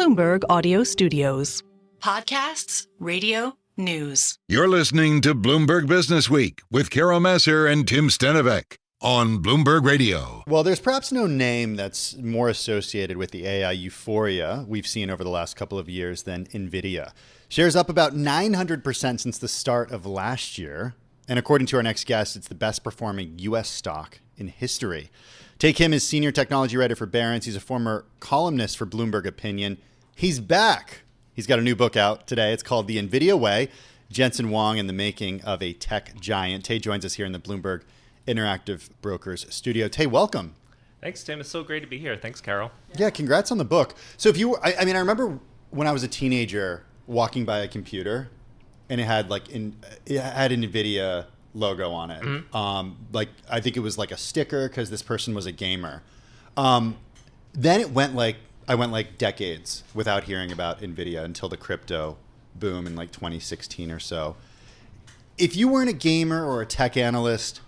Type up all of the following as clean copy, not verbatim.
Bloomberg Audio Studios. Podcasts, radio, news. You're listening to Bloomberg Businessweek with Massar and Tim Stenovec on Bloomberg Radio. Well, there's perhaps no name that's more associated with the AI euphoria we've seen over the last couple of years than Nvidia. Shares up about 900% since the start of last year. And according to our next guest, it's the best performing U.S. stock in history. Take him as senior technology writer for Barron. He's a former columnist for Bloomberg Opinion. He's back. He's got a new book out today. It's called The Nvidia Way, Jensen, Huang, and the Making of a Tech Giant. Tay joins us here in the Bloomberg Interactive Brokers studio. Tay, welcome. Thanks, Tim. It's so great to be here. Thanks, Carol. Yeah, congrats on the book. So if you were, I remember when I was a teenager walking by a computer and it had an Nvidia logo on it. Mm-hmm. I think it was like a sticker because this person was a gamer. Then I went decades without hearing about Nvidia until the crypto boom in 2016 or so. If you weren't a gamer or a tech analyst,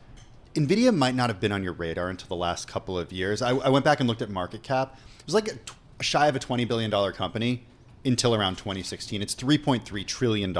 Nvidia might not have been on your radar until the last couple of years. I went back and looked at market cap. It was shy of a $20 billion company until around 2016. It's $3.3 trillion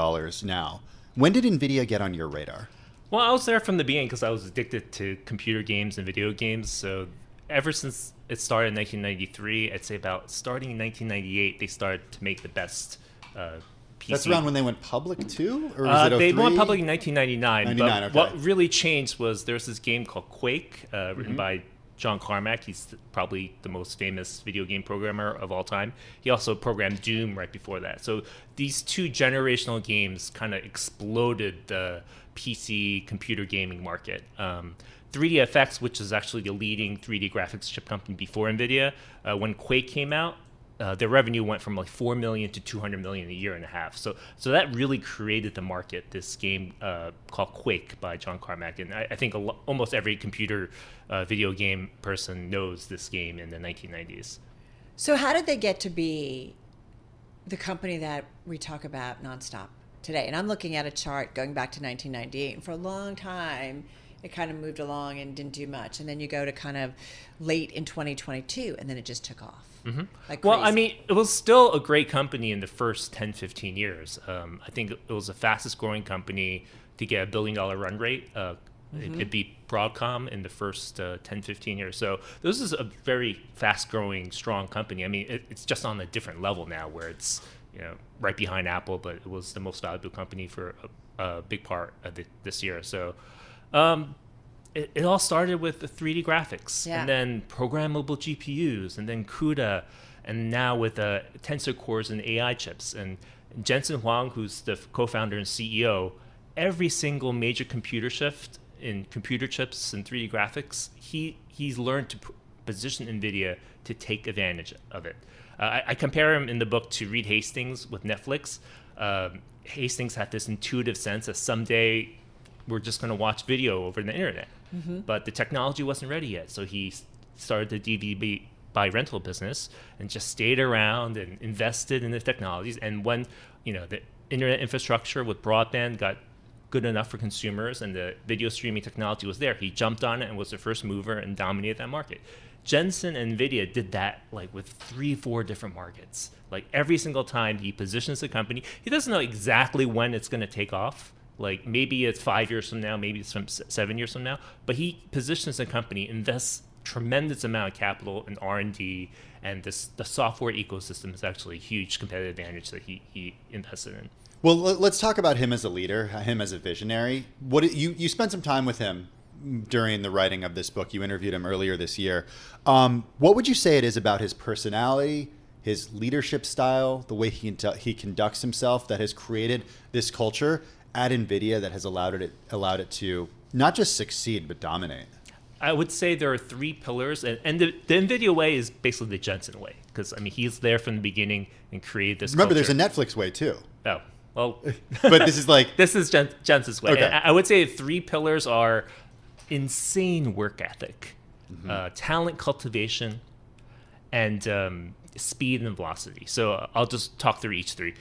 now. When did Nvidia get on your radar? Well, I was there from the beginning because I was addicted to computer games and video games. So ever since it started in 1993, I'd say about starting in 1998, they started to make the best PC. That's around when they went public too? Or was it they went public in 1999. But okay. What really changed was there's this game called Quake, written by John Carmack. He's probably the most famous video game programmer of all time. He also programmed Doom right before that. So these two generational games kind of exploded the PC computer gaming market. 3DFX, which is actually the leading 3D graphics chip company before Nvidia, when Quake came out, their revenue went from $4 million to $200 million in a year and a half. So that really created the market, this game called Quake by John Carmack. And I think almost every computer video game person knows this game in the 1990s. So how did they get to be the company that we talk about nonstop today? And I'm looking at a chart going back to 1998. And for a long time, it kind of moved along and didn't do much. And then you go to kind of late in 2022, and then it just took off. Mm-hmm. Well, it was still a great company in the first 10, 15 years. I think it was the fastest growing company to get $1 billion run rate. It beat Broadcom in the first 10, 15 years. So this is a very fast growing, strong company. It's just on a different level now where it's right behind Apple, but it was the most valuable company for a big part of this year. So it all started with the 3D graphics, and then programmable GPUs, and then CUDA, and now with tensor cores and AI chips. And Jensen Huang, who's the co-founder and CEO, every single major computer shift in computer chips and 3D graphics, he's learned to position NVIDIA to take advantage of it. I compare him in the book to Reed Hastings with Netflix. Hastings had this intuitive sense that someday we're just going to watch video over the internet. Mm-hmm. But the technology wasn't ready yet. So he started the DVD buy rental business and just stayed around and invested in the technologies. And when the internet infrastructure with broadband got good enough for consumers and the video streaming technology was there, he jumped on it and was the first mover and dominated that market. Jensen and Nvidia did that with 3-4 different markets. Every single time he positions the company, he doesn't know exactly when it's going to take off. Maybe it's 5 years from now, maybe it's from 7 years from now, but he positions the company, invests tremendous amount of capital in R&D, and the software ecosystem is actually a huge competitive advantage that he invested in. Well, let's talk about him as a leader, him as a visionary. You spent some time with him during the writing of this book. You interviewed him earlier this year. What would you say it is about his personality, his leadership style, the way he conducts himself that has created this culture at NVIDIA that has allowed it to not just succeed, but dominate? I would say there are 3 pillars, and the NVIDIA way is basically the Jensen way, because he's there from the beginning and created this Remember, culture. There's a Netflix way too. Oh, well. But this is this is Jensen's way. Okay. And I would say 3 pillars are insane work ethic, talent cultivation, and speed and velocity. So I'll just talk through each 3.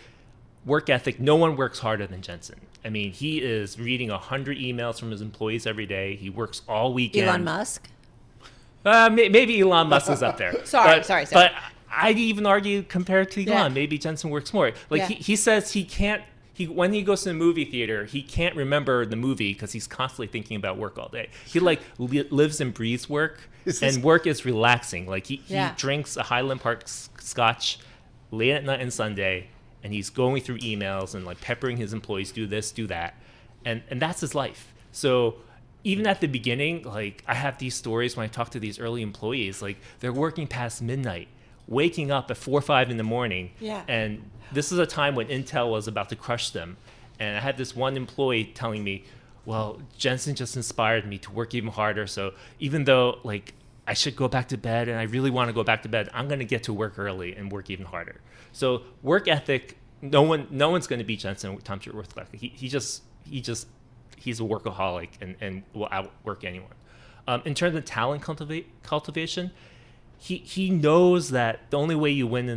Work ethic, no one works harder than Jensen. He is reading 100 emails from his employees every day. He works all weekend. Elon Musk? Maybe Elon Musk is up there. Sorry. But I'd even argue compared to Elon, Yeah. maybe Jensen works more. Like Yeah. he says he can't. When he goes to the movie theater, he can't remember the movie because he's constantly thinking about work all day. He lives and breathes work, and work is relaxing. Like he drinks a Highland Park scotch late at night and Sunday, and he's going through emails and like peppering his employees, do this, do that, and that's his life. So even at the beginning, like I have these stories when I talk to these early employees, like they're working past midnight, waking up at 4 or 5 in the morning, and this is a time when Intel was about to crush them. And I had this one employee telling me, well, Jensen just inspired me to work even harder. So even though like I should go back to bed and I really want to go back to bed, I'm going to get to work early and work even harder. So work ethic, no one's going to beat Jensen when it comes to work ethic. He's a workaholic and will outwork anyone. In terms of talent cultivation, he knows that the only way you win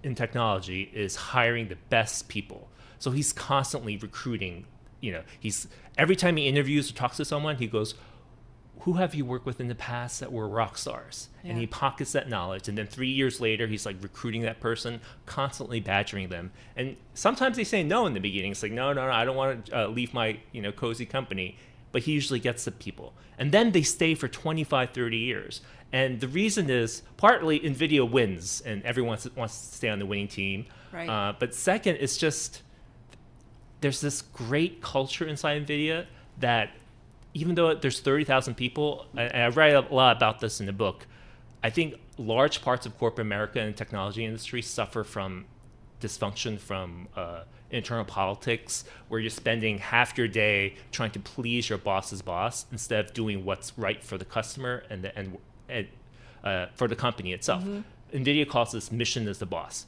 in technology is hiring the best people. So he's constantly recruiting. Every time he interviews or talks to someone, he goes, who have you worked with in the past that were rock stars? Yeah. And he pockets that knowledge. And then 3 years later, he's like recruiting that person, constantly badgering them. And sometimes they say no in the beginning. It's like, no, I don't want to leave my cozy company. But he usually gets the people. And then they stay for 25, 30 years. And the reason is partly Nvidia wins and everyone wants to stay on the winning team. Right. But second, it's just there's this great culture inside Nvidia that even though there's 30,000 people, and I write a lot about this in the book, I think large parts of corporate America and the technology industry suffer from dysfunction from internal politics, where you're spending half your day trying to please your boss's boss instead of doing what's right for the customer and for the company itself. NVIDIA calls this mission as the boss.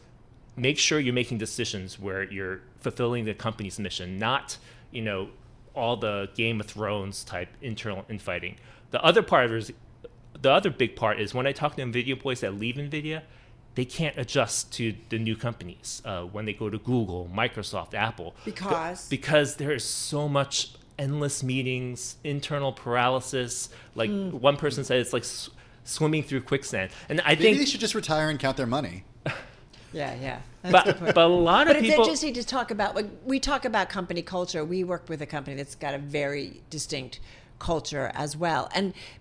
Make sure you're making decisions where you're fulfilling the company's mission, not all the Game of Thrones type internal infighting. The other big part is when I talk to NVIDIA employees that leave NVIDIA, they can't adjust to the new companies when they go to Google, Microsoft, Apple. Because there is so much endless meetings, internal paralysis. Like one person said, it's like swimming through quicksand. And I think they should just retire and count their money. Yeah. But a lot of people. But it's interesting to talk about. Like, we talk about company culture. We work with a company that's got a very distinct culture as well.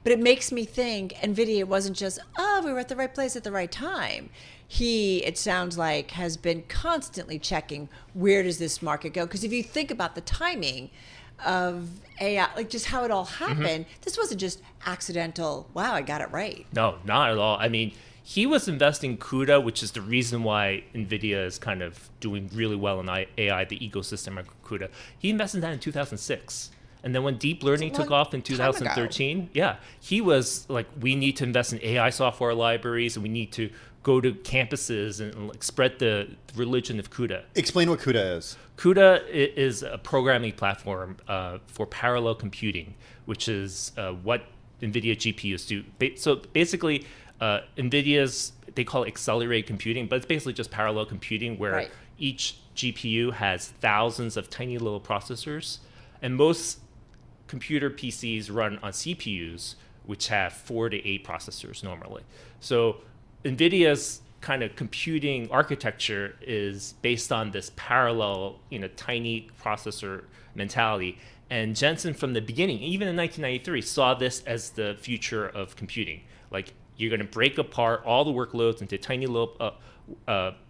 But it makes me think NVIDIA wasn't just, we were at the right place at the right time. It sounds like, has been constantly checking where does this market go? Because if you think about the timing of AI, like just how it all happened, this wasn't just accidental, wow, I got it right. No, not at all. I mean, he was investing CUDA, which is the reason why NVIDIA is kind of doing really well in AI, the ecosystem of CUDA. He invested in that in 2006. And then when deep learning took off in 2013, he was like, we need to invest in AI software libraries, and we need to go to campuses and like spread the religion of CUDA. Explain what CUDA is. CUDA is a programming platform for parallel computing, which is what NVIDIA GPUs do. So basically, NVIDIA's, they call it accelerated computing, but it's basically just parallel computing where each GPU has thousands of tiny little processors. And most computer PCs run on CPUs, which have 4 to 8 processors normally. So NVIDIA's kind of computing architecture is based on this parallel, tiny processor mentality. And Jensen, from the beginning, even in 1993, saw this as the future of computing. Like, you're going to break apart all the workloads into tiny little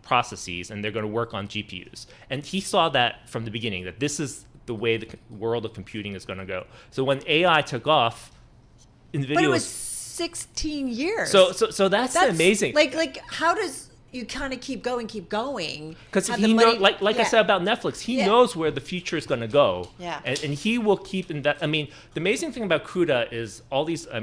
processes, and they're going to work on GPUs. And he saw that from the beginning, that this is the way the world of computing is going to go. So when AI took off, NVIDIA But it was 16 years. So that's amazing. Like how does you kind of keep going? Because he knows, like I said about Netflix, he knows where the future is going to go. Yeah. And he will keep I mean, the amazing thing about CUDA is all these. I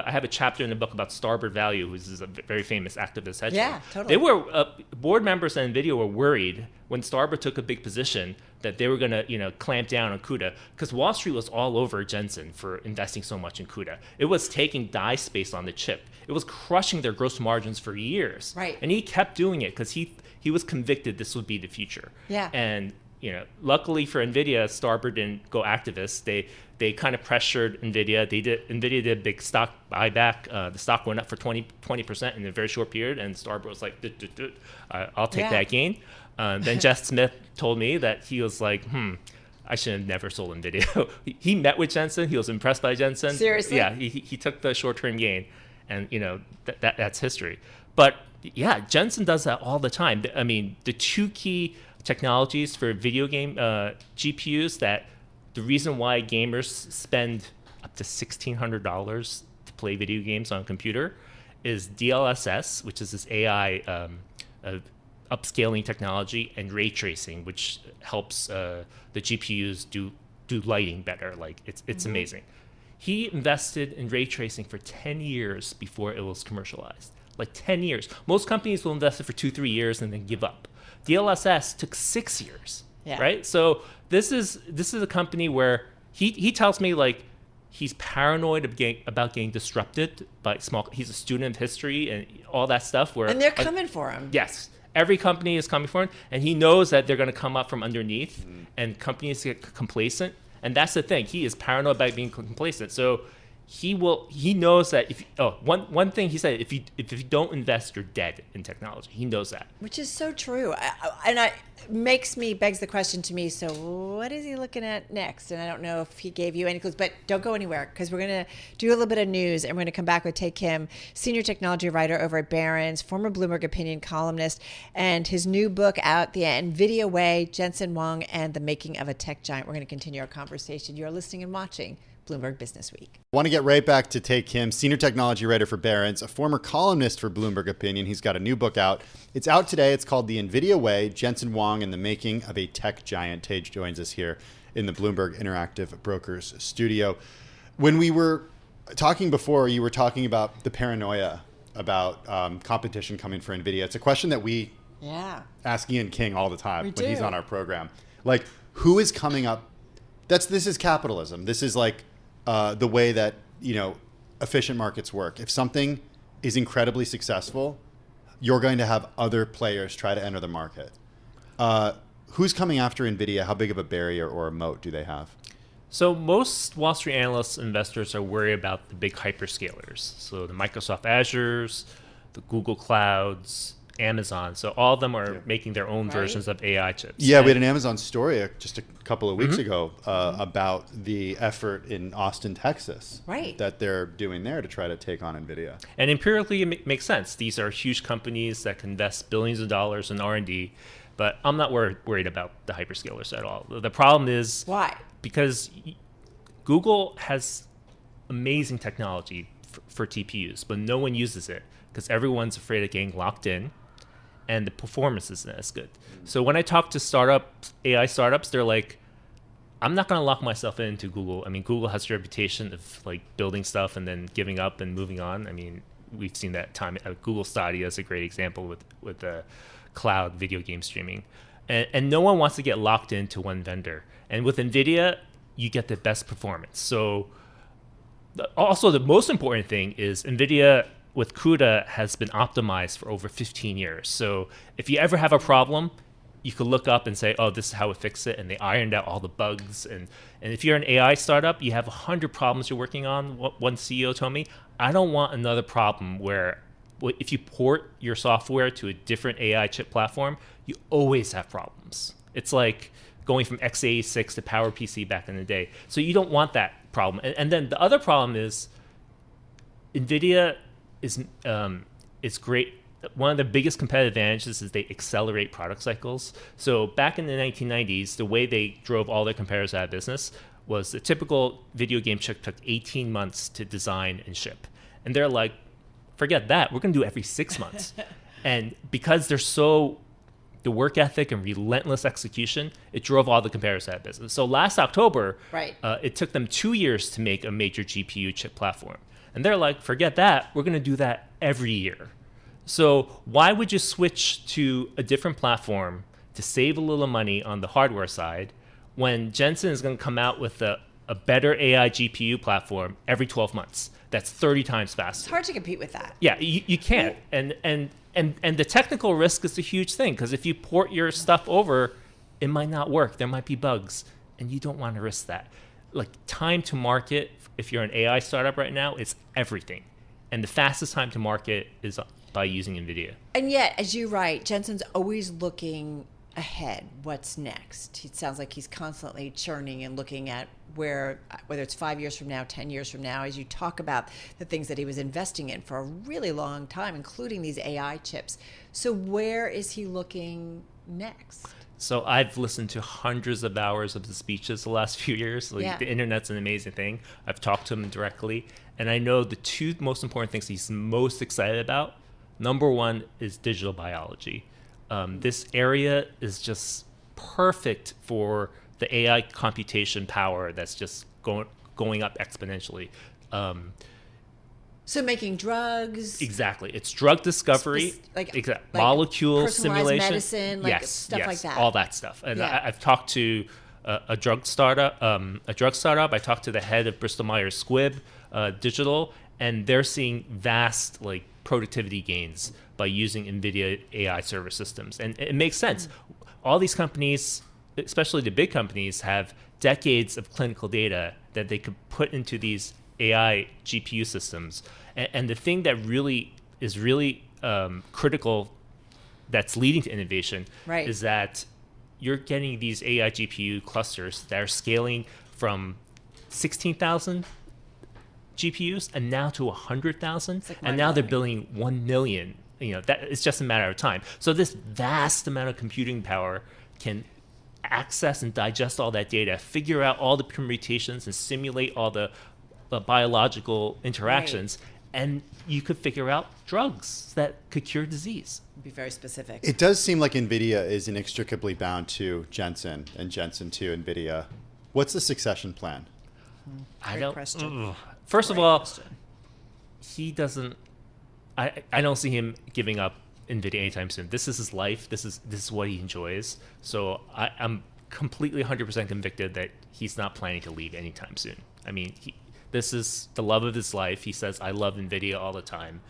have a chapter in the book about Starboard Value, who's a very famous activist hedge fund. Yeah, totally. They were board members at NVIDIA were worried when Starboard took a big position that they were going to clamp down on CUDA, because Wall Street was all over Jensen for investing so much in CUDA. It was taking die space on the chip. It was crushing their gross margins for years. Right. And he kept doing it because he was convicted this would be the future. Yeah. And luckily for Nvidia, Starboard didn't go activist. They kind of pressured Nvidia. Nvidia did a big stock buyback. The stock went up for 20% in a very short period, and Starboard was like, I'll take that gain. Then Jeff Smith told me that he was like, I should have never sold Nvidia. He met with Jensen. He was impressed by Jensen. Seriously? Yeah, he took the short-term gain, and that's history. But yeah, Jensen does that all the time. I mean, the two key technologies for video game GPUs that the reason why gamers spend up to $1,600 to play video games on a computer is DLSS, which is this AI upscaling technology, and ray tracing, which helps the GPUs do lighting better. Like it's amazing. He invested in ray tracing for 10 years before it was commercialized. Like 10 years. Most companies will invest it for 2-3 years and then give up. DLSS took 6 years, right? So this is a company where he tells me like he's paranoid about getting disrupted by he's a student of history and all that stuff. And they're coming for him. Yes. Every company is coming for him, and he knows that they're going to come up from underneath, and companies get complacent. And that's the thing. He is paranoid about being complacent. So he knows that one thing he said, if you don't invest, you're dead in technology. He knows that. Which is so true. Begs the question to me, so what is he looking at next? And I don't know if he gave you any clues, but don't go anywhere, because we're going to do a little bit of news, and we're going to come back with Tae Kim, senior technology writer over at Barron's, former Bloomberg opinion columnist, and his new book out, The Nvidia Way, Jensen, Huang, and the Making of a Tech Giant. We're going to continue our conversation. You're listening and watching Bloomberg Businessweek. I want to get right back to Tae Kim, senior technology writer for Barron's, a former columnist for Bloomberg Opinion. He's got a new book out. It's out today. It's called The Nvidia Way, Jensen, Huang, and the Making of a Tech Giant. Tae joins us here in the Bloomberg Interactive Brokers studio. When we were talking before, you were talking about the paranoia about competition coming for Nvidia. It's a question that we ask Ian King all the time when he's on our program. Like, who is coming up? This is capitalism. This is like the way that efficient markets work. If something is incredibly successful, you're going to have other players try to enter the market. Who's coming after Nvidia? How big of a barrier or a moat do they have? So most Wall Street analysts, investors are worried about the big hyperscalers. So the Microsoft Azures, the Google Clouds, Amazon. So all of them are making their own versions of AI chips. Yeah, we had an Amazon story just a couple of weeks ago about the effort in Austin, Texas, that they're doing there to try to take on Nvidia. And empirically, it makes sense. These are huge companies that can invest billions of dollars in R&D, but I'm not worried about the hyperscalers at all. The problem is why? Because Google has amazing technology for TPUs, but no one uses it because everyone's afraid of getting locked in, and the performance isn't as good. So when I talk to AI startups, they're like, I'm not going to lock myself into Google. I mean, Google has a reputation of like building stuff and then giving up and moving on. I mean, we've seen that time. Google Stadia is a great example with the cloud video game streaming. And no one wants to get locked into one vendor. And with NVIDIA, you get the best performance. So also the most important thing is NVIDIA with CUDA has been optimized for over 15 years. So if you ever have a problem, you could look up and say, oh, this is how we fix it. And they ironed out all the bugs. And if you're an AI startup, you have 100 problems you're working on. One CEO told me, I don't want another problem where if you port your software to a different AI chip platform, you always have problems. It's like going from x86 to PowerPC back in the day. So you don't want that problem. And then the other problem is NVIDIA is great. One of the biggest competitive advantages is they accelerate product cycles. So back in the 1990s, the way they drove all their competitors out of business was the typical video game chip took 18 months to design and ship. And they're like, forget that. We're going to do it every 6 months. And because the work ethic and relentless execution, it drove all the competitors out of business. So last October, it took them 2 years to make a major GPU chip platform. And they're like, forget that. We're going to do that every year. So why would you switch to a different platform to save a little money on the hardware side when Jensen is going to come out with a better AI GPU platform every 12 months? That's 30 times faster. It's hard to compete with that. Yeah, you can't. And the technical risk is a huge thing because if you port your stuff over, It might not work. There might be bugs, and you don't want to risk that. Like time to market, if you're an AI startup right now, it's everything. And the fastest time to market is by using Nvidia. And yet, as you write, Jensen's always looking ahead. What's next? It sounds like he's constantly churning and looking at whether it's 5 years from now, 10 years from now, as you talk about the things that he was investing in for a really long time, including these AI chips. So where is he looking next? So I've listened to hundreds of hours of the speeches the last few years. The internet's an amazing thing. I've talked to him directly. And I know the two most important things he's most excited about. Number one is digital biology. This area is just perfect for the AI computation power that's just going up exponentially. So making drugs. Exactly. It's drug discovery, molecule simulation. Medicine, stuff like that. All that stuff. And I've talked to a drug startup. I talked to the head of Bristol Myers Squibb Digital, and they're seeing vast productivity gains by using NVIDIA AI server systems. And it makes sense. All these companies, especially the big companies, have decades of clinical data that they could put into these AI GPU systems. And the thing that is really critical that's leading to innovation is that you're getting these AI GPU clusters that are scaling from 16,000 GPUs and now to 100,000. And now they're building 1 million. That it's just a matter of time. So this vast amount of computing power can access and digest all that data, figure out all the permutations and simulate all the biological interactions. And you could figure out drugs that could cure disease. Be very specific. It does seem like Nvidia is inextricably bound to Jensen and Jensen to Nvidia. What's the succession plan? Great question. First of all, he doesn't. I don't see him giving up Nvidia anytime soon. This is his life. This is what he enjoys. So I'm completely 100% convicted that he's not planning to leave anytime soon. I mean, this is the love of his life. He says, "I love Nvidia all the time."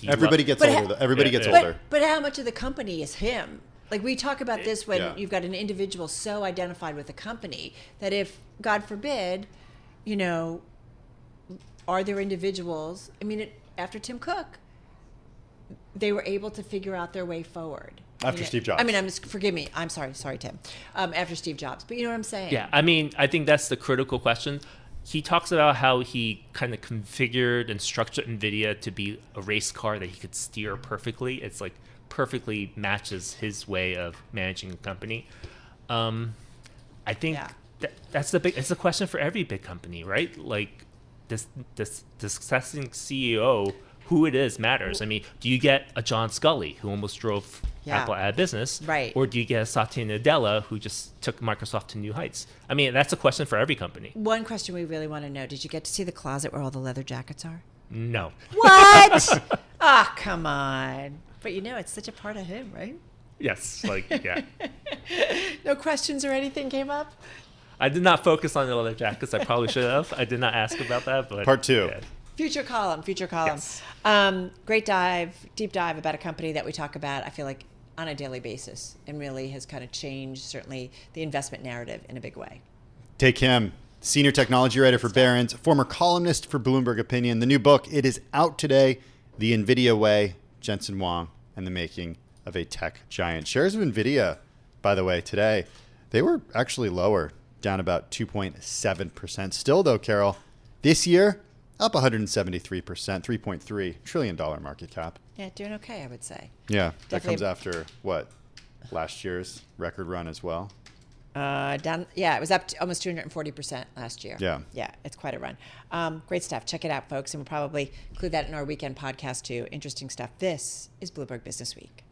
Everybody gets older. Everybody gets older. But how much of the company is him? Like we talk about this when you've got an individual so identified with the company that if, God forbid, are there individuals? I mean, after Tim Cook, they were able to figure out their way forward. After Steve Jobs. I mean, forgive me. I'm sorry, Tim. After Steve Jobs, but you know what I'm saying? Yeah, I mean, I think that's the critical question. He talks about how he kind of configured and structured NVIDIA to be a race car that he could steer perfectly. It's perfectly matches his way of managing a company. I think it's the question for every big company, right? Like this succeeding CEO, who it is matters. I mean, do you get a John Scully who almost drove Apple out of business? Right. Or do you get a Satya Nadella who just took Microsoft to new heights? I mean, that's a question for every company. One question we really want to know, did you get to see the closet where all the leather jackets are? No. What? Come on. But it's such a part of him, right? Yes, No questions or anything came up? I did not focus on the leather jackets. I probably should have. I did not ask about that, but Part 2. Yeah. Future column. Yes. Great deep dive about a company that we talk about, I feel like, on a daily basis and really has kind of changed, certainly, the investment narrative in a big way. Take him, senior technology writer for Barron's, former columnist for Bloomberg Opinion. The new book, it is out today, The NVIDIA Way, Jensen Huang and the Making of a Tech Giant. Shares of NVIDIA, by the way, today, they were actually lower, down about 2.7%. Still, though, Carol, this year, up 173%, $3.3 trillion market cap. Yeah, doing okay, I would say. Yeah, that Definitely. comes after, last year's record run as well? It was up to almost 240% last year. Yeah, it's quite a run. Great stuff. Check it out, folks, and we'll probably include that in our weekend podcast too. Interesting stuff. This is Bloomberg Businessweek.